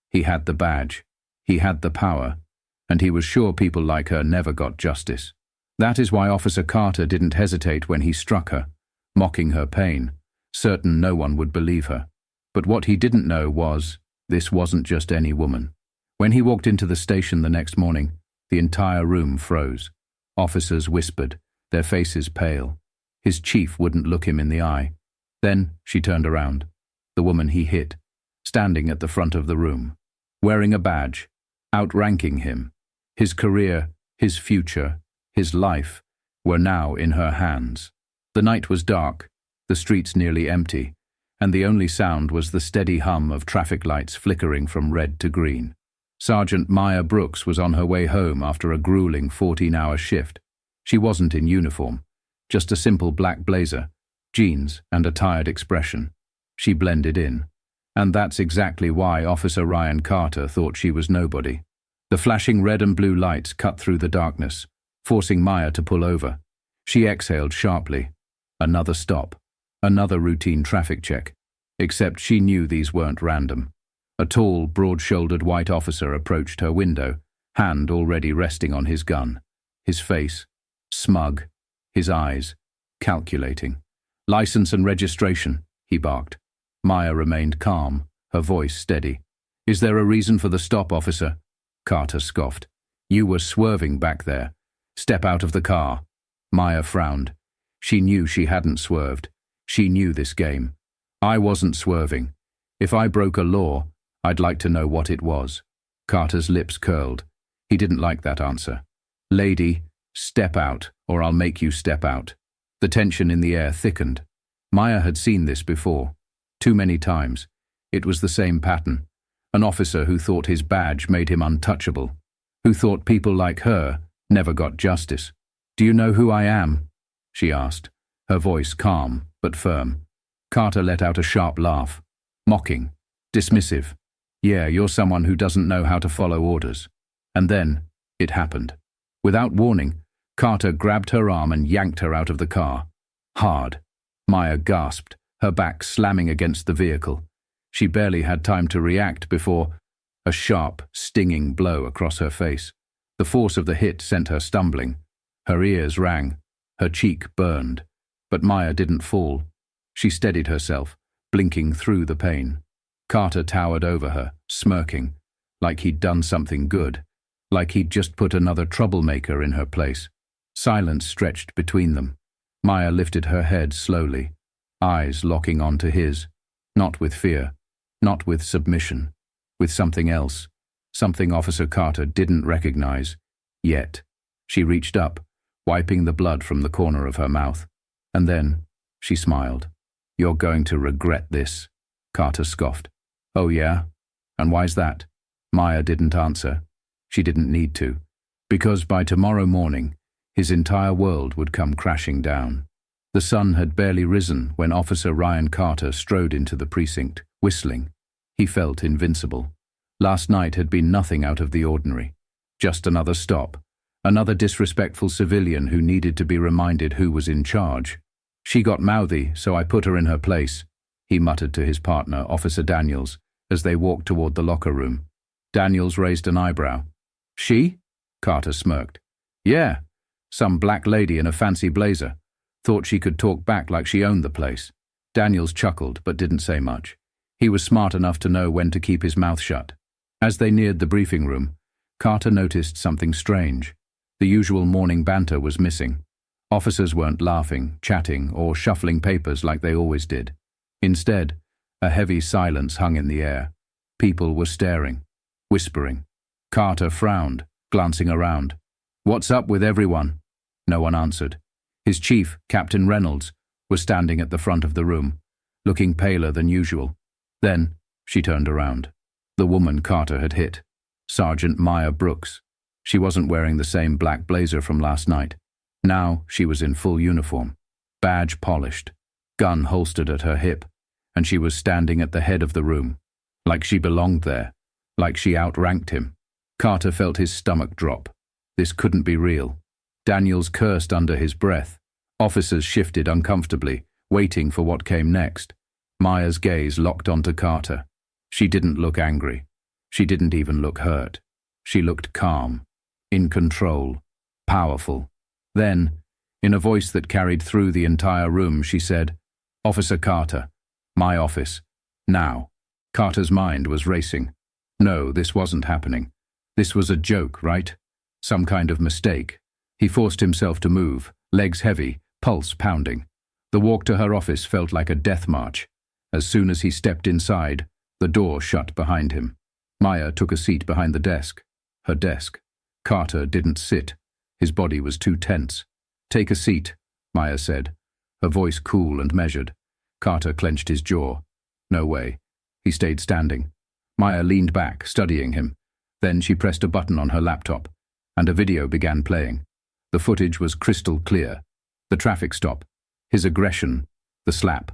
He had the badge. He had the power. And he was sure people like her never got justice. That is why Officer Carter didn't hesitate when he struck her, mocking her pain, certain no one would believe her. But what he didn't know was, this wasn't just any woman. When he walked into the station the next morning, the entire room froze. Officers whispered, their faces pale. His chief wouldn't look him in the eye. Then she turned around. The woman he hit, standing at the front of the room, wearing a badge, outranking him. His career, his future, his life were now in her hands. The night was dark, the streets nearly empty, and the only sound was the steady hum of traffic lights flickering from red to green. Sergeant Maya Brooks was on her way home after a grueling 14-hour shift. She wasn't in uniform, just a simple black blazer, jeans, and a tired expression. She blended in. And that's exactly why Officer Ryan Carter thought she was nobody. The flashing red and blue lights cut through the darkness, forcing Maya to pull over. She exhaled sharply. Another stop. Another routine traffic check. Except she knew these weren't random. A tall, broad-shouldered white officer approached her window, hand already resting on his gun. His face, smug. His eyes, calculating. "License and registration," he barked. Maya remained calm, her voice steady. "Is there a reason for the stop, officer?" Carter scoffed. "You were swerving back there. Step out of the car." Maya frowned. She knew she hadn't swerved. She knew this game. "I wasn't swerving. If I broke a law, I'd like to know what it was." Carter's lips curled. He didn't like that answer. "Lady, step out, or I'll make you step out." The tension in the air thickened. Maya had seen this before. Too many times. It was the same pattern. An officer who thought his badge made him untouchable. Who thought people like her never got justice. "Do you know who I am?" she asked, her voice calm but firm. Carter let out a sharp laugh. Mocking. Dismissive. "Yeah, you're someone who doesn't know how to follow orders." And then, it happened. Without warning, Carter grabbed her arm and yanked her out of the car. Hard. Maya gasped, her back slamming against the vehicle. She barely had time to react before a sharp, stinging blow across her face. The force of the hit sent her stumbling. Her ears rang. Her cheek burned. But Maya didn't fall. She steadied herself, blinking through the pain. Carter towered over her, smirking, like he'd done something good, like he'd just put another troublemaker in her place. Silence stretched between them. Maya lifted her head slowly, eyes locking onto his, not with fear, not with submission, with something else, something Officer Carter didn't recognize, yet. She reached up, wiping the blood from the corner of her mouth. And then, she smiled. "You're going to regret this," Carter scoffed. "Oh yeah? And why's that?" Maya didn't answer. She didn't need to, because by tomorrow morning, his entire world would come crashing down. The sun had barely risen when Officer Ryan Carter strode into the precinct, whistling. He felt invincible. Last night had been nothing out of the ordinary. Just another stop. Another disrespectful civilian who needed to be reminded who was in charge. "She got mouthy, so I put her in her place," he muttered to his partner, Officer Daniels, as they walked toward the locker room. Daniels raised an eyebrow. "She?" Carter smirked. "Yeah, some black lady in a fancy blazer. Thought she could talk back like she owned the place." Daniels chuckled but didn't say much. He was smart enough to know when to keep his mouth shut. As they neared the briefing room, Carter noticed something strange. The usual morning banter was missing. Officers weren't laughing, chatting, or shuffling papers like they always did. Instead, a heavy silence hung in the air. People were staring, whispering. Carter frowned, glancing around. "What's up with everyone?" No one answered. His chief, Captain Reynolds, was standing at the front of the room, looking paler than usual. Then, she turned around. The woman Carter had hit. Sergeant Maya Brooks. She wasn't wearing the same black blazer from last night. Now she was in full uniform, badge polished, gun holstered at her hip, and she was standing at the head of the room, like she belonged there, like she outranked him. Carter felt his stomach drop. This couldn't be real. Daniels cursed under his breath. Officers shifted uncomfortably, waiting for what came next. Maya's gaze locked onto Carter. She didn't look angry. She didn't even look hurt. She looked calm, in control, powerful. Then, in a voice that carried through the entire room, she said, "Officer Carter, my office, now." Carter's mind was racing. No, this wasn't happening. This was a joke, right? Some kind of mistake. He forced himself to move, legs heavy, pulse pounding. The walk to her office felt like a death march. As soon as he stepped inside, the door shut behind him. Maya took a seat behind the desk. Her desk. Carter didn't sit. His body was too tense. "Take a seat," Maya said, her voice cool and measured. Carter clenched his jaw. No way. He stayed standing. Maya leaned back, studying him. Then she pressed a button on her laptop, and a video began playing. The footage was crystal clear. The traffic stop, his aggression, the slap,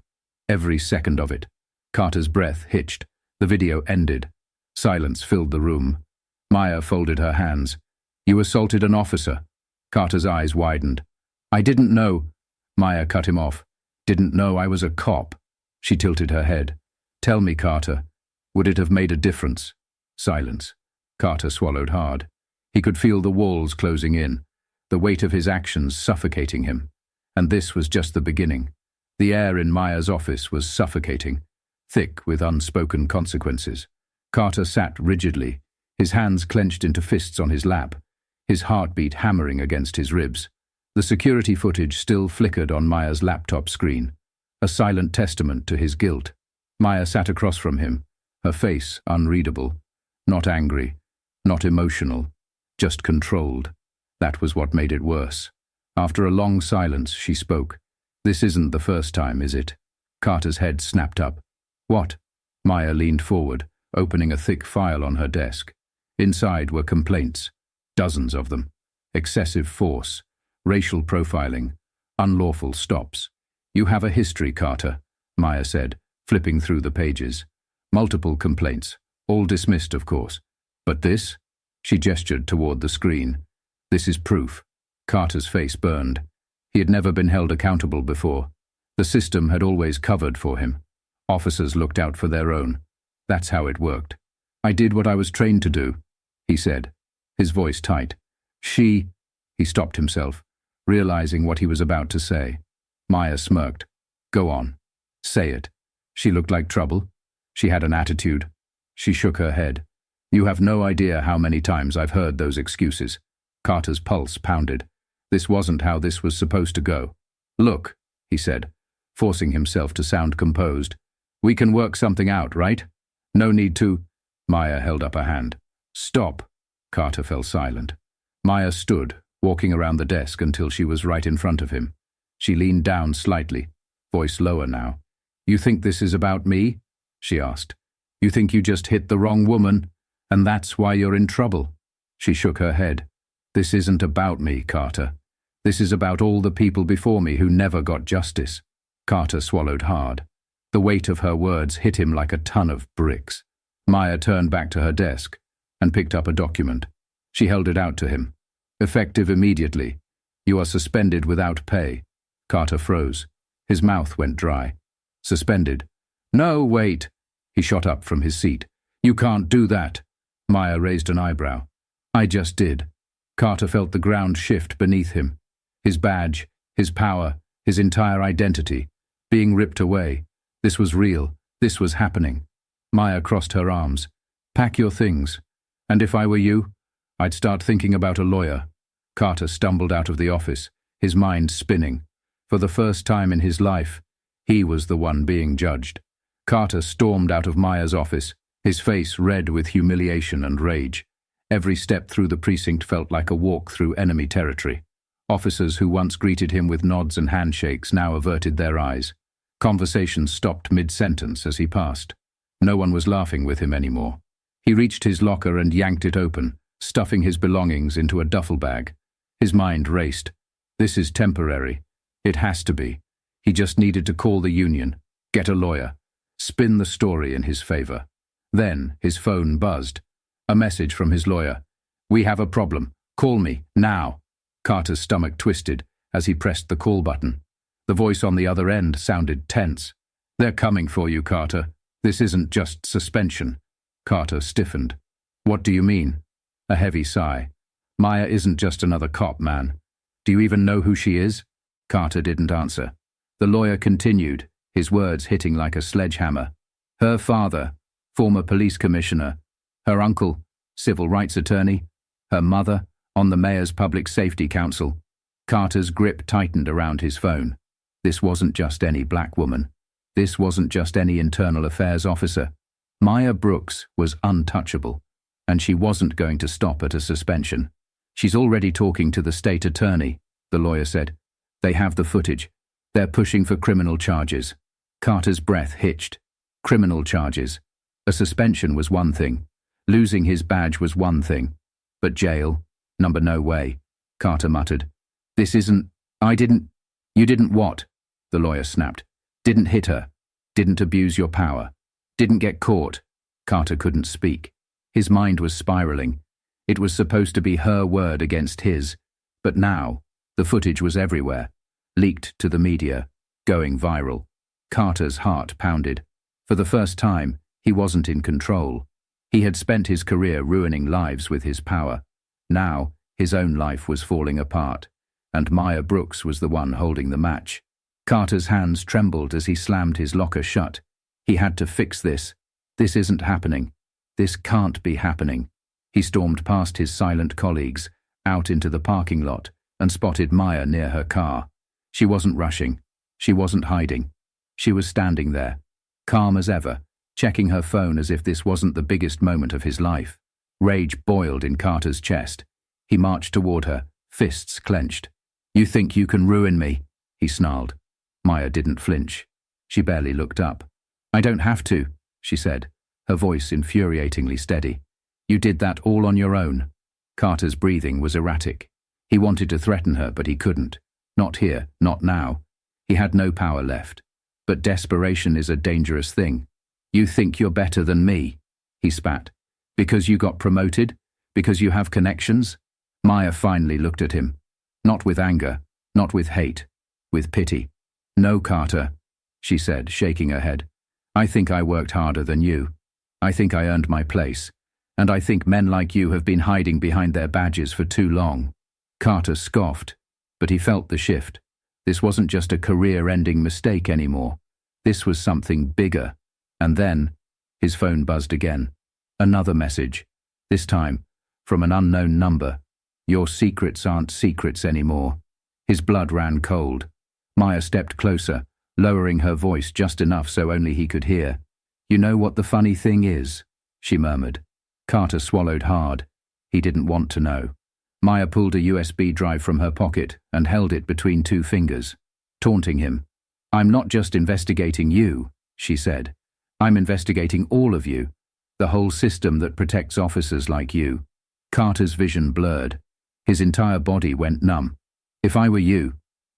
every second of it. Carter's breath hitched. The video ended. Silence filled the room. Maya folded her hands. "You assaulted an officer." Carter's eyes widened. "I didn't know." Maya cut him off. "Didn't know I was a cop." She tilted her head. "Tell me, Carter, would it have made a difference?" Silence. Carter swallowed hard. He could feel the walls closing in, the weight of his actions suffocating him. And this was just the beginning. The air in Maya's office was suffocating, thick with unspoken consequences. Carter sat rigidly, his hands clenched into fists on his lap, his heartbeat hammering against his ribs. The security footage still flickered on Maya's laptop screen, a silent testament to his guilt. Maya sat across from him, her face unreadable, not angry, not emotional, just controlled. That was what made it worse. After a long silence, she spoke. "This isn't the first time, is it?" Carter's head snapped up. "What?" Maya leaned forward, opening a thick file on her desk. Inside were complaints, dozens of them. Excessive force, racial profiling, unlawful stops. "You have a history, Carter," Maya said, flipping through the pages. "Multiple complaints, all dismissed, of course. But this?" She gestured toward the screen. "This is proof." Carter's face burned. He had never been held accountable before. The system had always covered for him. Officers looked out for their own. That's how it worked. "I did what I was trained to do," he said, his voice tight. He stopped himself, realizing what he was about to say. Maya smirked. "Go on. Say it." She looked like trouble. She had an attitude. She shook her head. "You have no idea how many times I've heard those excuses." Carter's pulse pounded. This wasn't how this was supposed to go. "Look," he said, forcing himself to sound composed. "We can work something out, right? No need to—" Maya held up a hand. "Stop." Carter fell silent. Maya stood, walking around the desk until she was right in front of him. She leaned down slightly, voice lower now. "You think this is about me?" she asked. "You think you just hit the wrong woman, and that's why you're in trouble?" She shook her head. "This isn't about me, Carter. This is about all the people before me who never got justice." Carter swallowed hard. The weight of her words hit him like a ton of bricks. Maya turned back to her desk and picked up a document. She held it out to him. "Effective immediately. You are suspended without pay." Carter froze. His mouth went dry. "Suspended?" "No, wait." He shot up from his seat. "You can't do that." Maya raised an eyebrow. "I just did." Carter felt the ground shift beneath him. His badge, his power, his entire identity, being ripped away. This was real. This was happening. Maya crossed her arms. "Pack your things. And if I were you, I'd start thinking about a lawyer." Carter stumbled out of the office, his mind spinning. For the first time in his life, he was the one being judged. Carter stormed out of Maya's office, his face red with humiliation and rage. Every step through the precinct felt like a walk through enemy territory. Officers who once greeted him with nods and handshakes now averted their eyes. Conversations stopped mid-sentence as he passed. No one was laughing with him anymore. He reached his locker and yanked it open, stuffing his belongings into a duffel bag. His mind raced. This is temporary. It has to be. He just needed to call the union, get a lawyer, spin the story in his favor. Then his phone buzzed. A message from his lawyer. "We have a problem. Call me, now." Carter's stomach twisted as he pressed the call button. The voice on the other end sounded tense. "They're coming for you, Carter. This isn't just suspension." Carter stiffened. What do you mean? A heavy sigh. Maya isn't just another cop, man. Do you even know who she is? Carter didn't answer. The lawyer continued, his words hitting like a sledgehammer. Her father, former police commissioner. Her uncle, civil rights attorney. Her mother, on the mayor's public safety council. Carter's grip tightened around his phone. This wasn't just any black woman. This wasn't just any internal affairs officer. Maya Brooks was untouchable, and she wasn't going to stop at a suspension. She's already talking to the state attorney, the lawyer said. They have the footage. They're pushing for criminal charges. Carter's breath hitched. Criminal charges. A suspension was one thing. Losing his badge was one thing. But jail? No way, Carter muttered. This isn't… You didn't what? The lawyer snapped. Didn't hit her. Didn't abuse your power. Didn't get caught. Carter couldn't speak. His mind was spiraling. It was supposed to be her word against his. But now, the footage was everywhere. Leaked to the media. Going viral. Carter's heart pounded. For the first time, he wasn't in control. He had spent his career ruining lives with his power. Now, his own life was falling apart, and Maya Brooks was the one holding the match. Carter's hands trembled as he slammed his locker shut. He had to fix this. This isn't happening. This can't be happening. He stormed past his silent colleagues, out into the parking lot, and spotted Maya near her car. She wasn't rushing. She wasn't hiding. She was standing there, calm as ever, checking her phone as if this wasn't the biggest moment of his life. Rage boiled in Carter's chest. He marched toward her, fists clenched. You think you can ruin me? He snarled. Maya didn't flinch. She barely looked up. I don't have to, she said, her voice infuriatingly steady. You did that all on your own. Carter's breathing was erratic. He wanted to threaten her, but he couldn't. Not here, not now. He had no power left. But desperation is a dangerous thing. You think you're better than me, he spat. Because you got promoted? Because you have connections? Maya finally looked at him. Not with anger, not with hate, with pity. No, Carter, she said, shaking her head. I think I worked harder than you. I think I earned my place. And I think men like you have been hiding behind their badges for too long. Carter scoffed, but he felt the shift. This wasn't just a career-ending mistake anymore. This was something bigger. And then, his phone buzzed again. Another message. This time, from an unknown number. Your secrets aren't secrets anymore. His blood ran cold. Maya stepped closer, lowering her voice just enough so only he could hear. You know what the funny thing is? She murmured. Carter swallowed hard. He didn't want to know. Maya pulled a USB drive from her pocket and held it between two fingers, taunting him. I'm not just investigating you, she said. I'm investigating all of you. The whole system that protects officers like you. Carter's vision blurred. His entire body went numb. If I were you,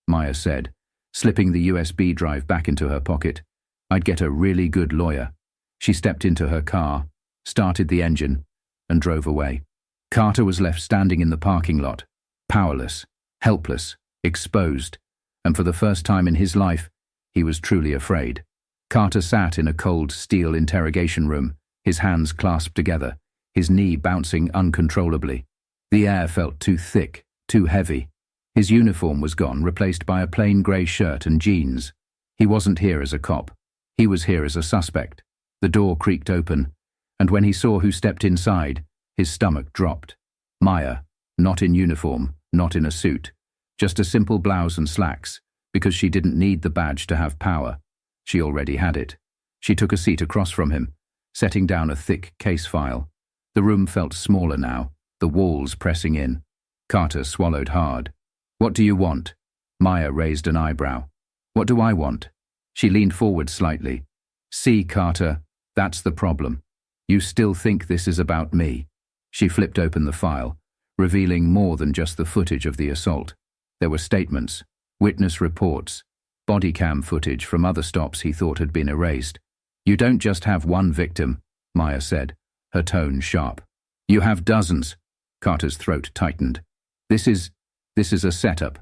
Maya said, slipping the USB drive back into her pocket, I'd get a really good lawyer. She stepped into her car, started the engine, and drove away. Carter was left standing in the parking lot, powerless, helpless, exposed, and for the first time in his life, he was truly afraid. Carter sat in a cold steel interrogation room, his hands clasped together, his knee bouncing uncontrollably. The air felt too thick, too heavy. His uniform was gone, replaced by a plain grey shirt and jeans. He wasn't here as a cop. He was here as a suspect. The door creaked open, and when he saw who stepped inside, his stomach dropped. Maya, not in uniform, not in a suit, just a simple blouse and slacks, because she didn't need the badge to have power. She already had it. She took a seat across from him, setting down a thick case file. The room felt smaller now, the walls pressing in. Carter swallowed hard. What do you want? Maya raised an eyebrow. What do I want? She leaned forward slightly. See, Carter, that's the problem. You still think this is about me. She flipped open the file, revealing more than just the footage of the assault. There were statements, witness reports, body cam footage from other stops he thought had been erased. You don't just have one victim, Maya said, her tone sharp. You have dozens. Carter's throat tightened. This is a setup.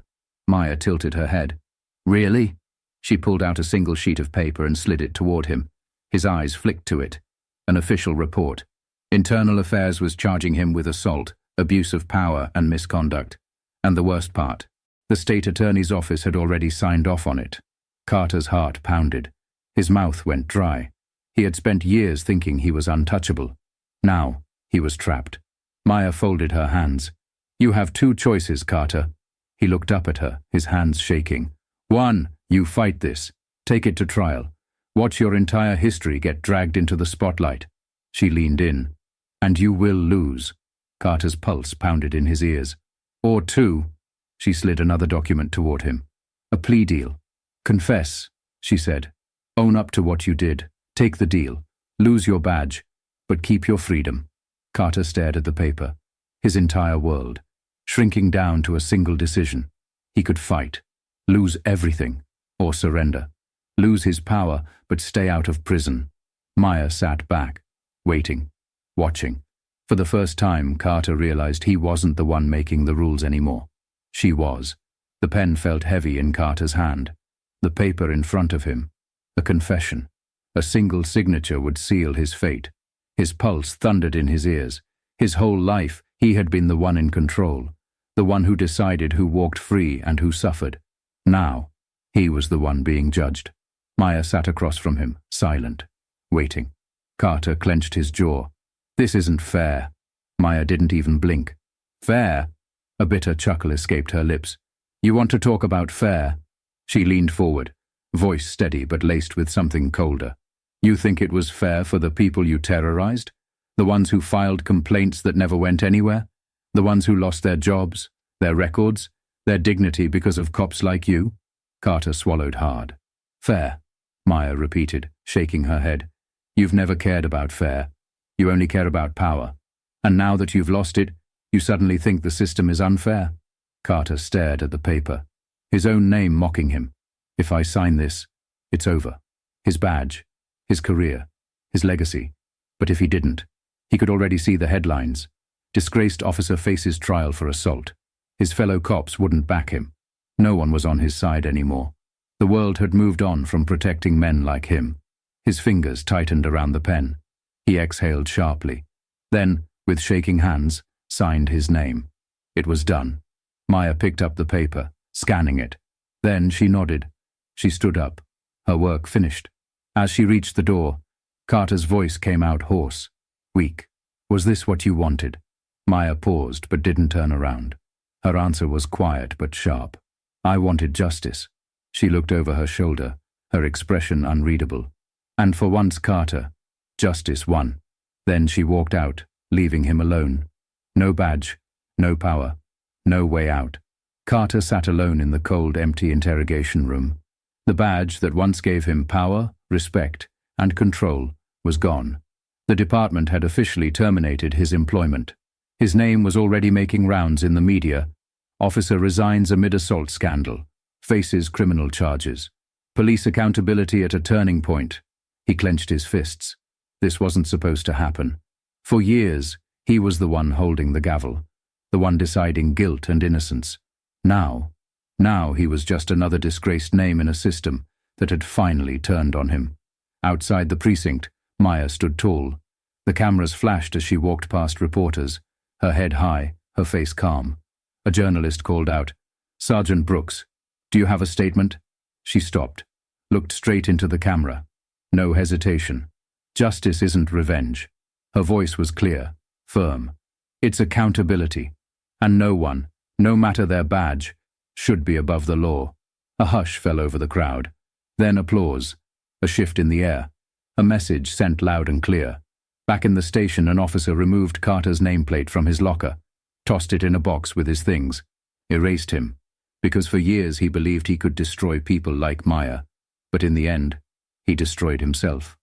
Maya tilted her head. Really? She pulled out a single sheet of paper and slid it toward him. His eyes flicked to it. An official report. Internal Affairs was charging him with assault, abuse of power, and misconduct. And the worst part, the state attorney's office had already signed off on it. Carter's heart pounded. His mouth went dry. He had spent years thinking he was untouchable. Now, he was trapped. Maya folded her hands. "You have two choices, Carter." He looked up at her, his hands shaking. "One, you fight this. Take it to trial. Watch your entire history get dragged into the spotlight." She leaned in. "And you will lose." Carter's pulse pounded in his ears. "Or two." She slid another document toward him. "A plea deal. Confess," she said. "Own up to what you did. Take the deal. Lose your badge. But keep your freedom." Carter stared at the paper. His entire world, shrinking down to a single decision. He could fight. Lose everything. Or surrender. Lose his power, but stay out of prison. Maya sat back, waiting, watching. For the first time, Carter realized he wasn't the one making the rules anymore. She was. The pen felt heavy in Carter's hand. The paper in front of him. A confession. A single signature would seal his fate. His pulse thundered in his ears. His whole life, he had been the one in control. The one who decided who walked free and who suffered. Now, he was the one being judged. Maya sat across from him, silent, waiting. Carter clenched his jaw. "This isn't fair." Maya didn't even blink. "Fair?" A bitter chuckle escaped her lips. "You want to talk about fair?" She leaned forward, voice steady but laced with something colder. "You think it was fair for the people you terrorized? The ones who filed complaints that never went anywhere? The ones who lost their jobs, their records, their dignity because of cops like you?" Carter swallowed hard. "Fair," Maya repeated, shaking her head. "You've never cared about fair. You only care about power. And now that you've lost it, you suddenly think the system is unfair?" Carter stared at the paper, his own name mocking him. "If I sign this, it's over." His badge, his career, his legacy. But if he didn't, he could already see the headlines. Disgraced officer faces trial for assault. His fellow cops wouldn't back him. No one was on his side anymore. The world had moved on from protecting men like him. His fingers tightened around the pen. He exhaled sharply. Then, with shaking hands, signed his name. It was done. Maya picked up the paper, scanning it. Then she nodded. She stood up, her work finished. As she reached the door, Carter's voice came out hoarse, weak. "Was this what you wanted?" Maya paused but didn't turn around. Her answer was quiet but sharp. "I wanted justice." She looked over her shoulder, her expression unreadable. And for once, Carter, justice won. Then she walked out, leaving him alone. No badge, no power, no way out. Carter sat alone in the cold, empty interrogation room. The badge that once gave him power, respect, and control was gone. The department had officially terminated his employment. His name was already making rounds in the media. Officer resigns amid assault scandal. Faces criminal charges. Police accountability at a turning point. He clenched his fists. This wasn't supposed to happen. For years, he was the one holding the gavel, the one deciding guilt and innocence. Now he was just another disgraced name in a system that had finally turned on him. Outside the precinct, Maya stood tall. The cameras flashed as she walked past reporters, her head high, her face calm. A journalist called out, "Sergeant Brooks, do you have a statement?" She stopped, looked straight into the camera. No hesitation. Justice isn't revenge. Her voice was clear, firm. It's accountability. And no one, no matter their badge, should be above the law. A hush fell over the crowd. Then applause. A shift in the air. A message sent loud and clear. Back in the station, an officer removed Carter's nameplate from his locker, tossed it in a box with his things, erased him, because for years he believed he could destroy people like Maya. But in the end, he destroyed himself.